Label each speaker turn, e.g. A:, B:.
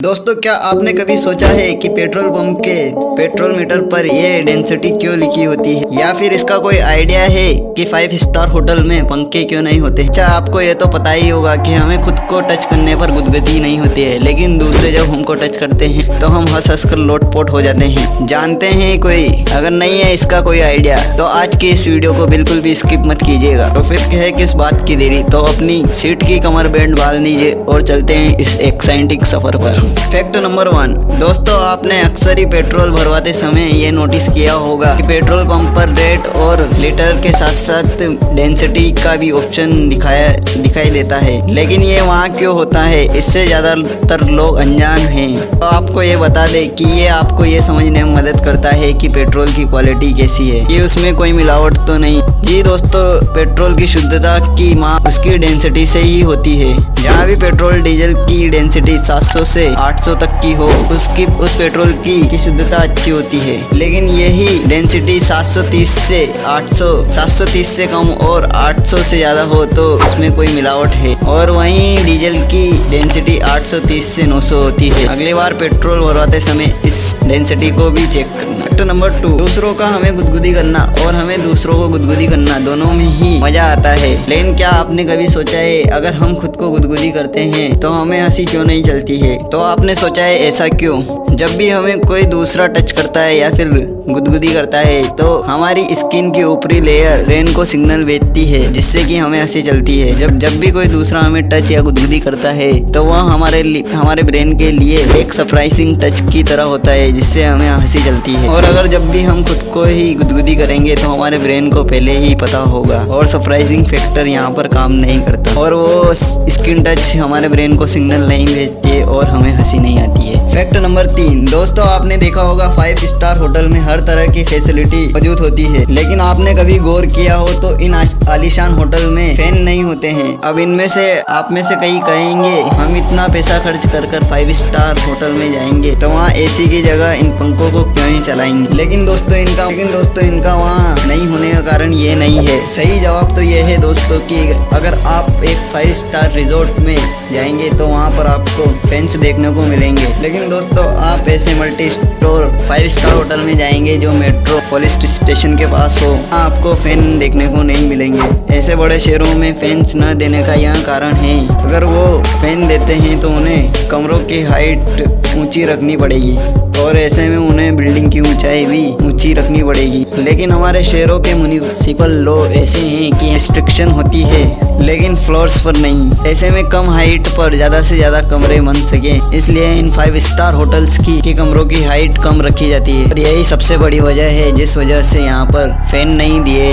A: दोस्तों, क्या आपने कभी सोचा है कि पेट्रोल पंप के पेट्रोल मीटर पर ये डेंसिटी क्यों लिखी होती है, या फिर इसका कोई आइडिया है कि 5 स्टार होटल में पंखे क्यों नहीं होते। अच्छा, आपको ये तो पता ही होगा कि हमें खुद को टच करने पर गुदगुदी नहीं होती है, लेकिन दूसरे जब हमको टच करते हैं तो हम हंस हंस कर लोटपोट हो जाते हैं। जानते हैं कोई? अगर नहीं है इसका कोई आइडिया तो आज की इस वीडियो को बिल्कुल भी स्किप मत कीजिएगा। तो फिर है किस बात की देरी, तो अपनी सीट की कमर बैंड बांध लीजिए और चलते हैं इस एक्साइटिंग सफर पर। फैक्ट नंबर 1, दोस्तों आपने अक्सर ही पेट्रोल भरवाते समय ये नोटिस किया होगा कि पेट्रोल पंप पर रेट और लीटर के साथ साथ डेंसिटी का भी ऑप्शन दिखाई देता है, लेकिन ये वहाँ क्यों होता है, इससे ज़्यादातर लोग अनजान हैं। तो आपको ये बता दें कि ये आपको ये समझने में मदद करता है कि पेट्रोल की क्वालिटी कैसी है, कि उसमें कोई मिलावट तो नहीं। जी दोस्तों, पेट्रोल की शुद्धता की माप उसकी डेंसिटी से ही होती है। जहाँ भी पेट्रोल डीजल की डेंसिटी 700 से 800 तक की हो, उस पेट्रोल की शुद्धता अच्छी होती है। लेकिन यही डेंसिटी 730 से कम और 800 से ज़्यादा हो तो उसमें कोई मिलावट है। और वहीं डीजल की डेंसिटी 830 से 900 होती है। अगली बार पेट्रोल भरवाते समय इस डेंसिटी को भी चेक करना। फैक्ट नंबर 2, दूसरों का हमें गुदगुदी करना और हमें दूसरों को गुदगुदी करना दोनों में ही मजा आता है। लेकिन क्या आपने कभी सोचा है, अगर हम खुद को गुदगुदी करते हैं तो हमें हंसी क्यों नहीं चलती है? तो आपने सोचा है ऐसा क्यों? जब भी हमें कोई दूसरा टच करता है या फिर गुदगुदी करता है तो हमारी स्किन की ऊपरी लेयर ब्रेन को सिग्नल भेजती है, जिससे कि हमें हंसी चलती है। जब भी कोई दूसरा हमें टच या गुदगुदी करता है तो वह हमारे ब्रेन के लिए एक सरप्राइजिंग टच की तरह होता है, जिससे हमें हंसी चलती है। और अगर जब भी हम खुद को ही गुदगुदी करेंगे तो हमारे ब्रेन को पहले ही पता होगा और सरप्राइजिंग फैक्टर यहाँ पर काम नहीं करता, और वो स्किन टच हमारे ब्रेन को सिग्नल नहीं भेजती है और हमें हंसी नहीं आती है। फैक्ट नंबर 3, दोस्तों आपने देखा होगा 5 स्टार होटल में हर तरह की फैसिलिटी मौजूद होती है, लेकिन आपने कभी गौर किया हो तो इन आलीशान होटल में फैन नहीं होते हैं। अब इनमें से आप में से कई कहेंगे, हम इतना पैसा खर्च कर 5 स्टार होटल में जाएंगे तो वहाँ एसी की जगह इन पंखों को क्यों ही चलाएंगे। लेकिन दोस्तों इनका वहाँ नहीं होने का कारण ये नहीं है। सही जवाब तो ये है दोस्तों कि अगर आप एक 5 स्टार रिजॉर्ट में जाएंगे तो वहाँ पर आपको फैंस देखने को मिलेंगे। लेकिन दोस्तों आप ऐसे मल्टी स्टोर 5 स्टार होटल में जाएंगे जो मेट्रो पुलिस स्टेशन के पास हो, आपको फैन देखने को नहीं मिलेंगे। ऐसे बड़े शहरों में फैंस न देने का यह कारण है, अगर वो फैन देते हैं तो उन्हें कमरों की हाइट ऊंची रखनी पड़ेगी, और ऐसे में उन्हें बिल्डिंग की ऊंचाई भी ऊंची रखनी पड़ेगी। लेकिन हमारे शहरों के म्युनिसिपल लॉ ऐसे हैं कि रिस्ट्रिक्शन होती है लेकिन फ्लोर्स पर नहीं। ऐसे में कम हाइट पर ज़्यादा से ज़्यादा कमरे बन सके, इसलिए इन 5 स्टार होटल्स की कमरों की हाइट कम रखी जाती है। और यही सबसे बड़ी वजह है जिस वजह से यहाँ पर फैन नहीं दिए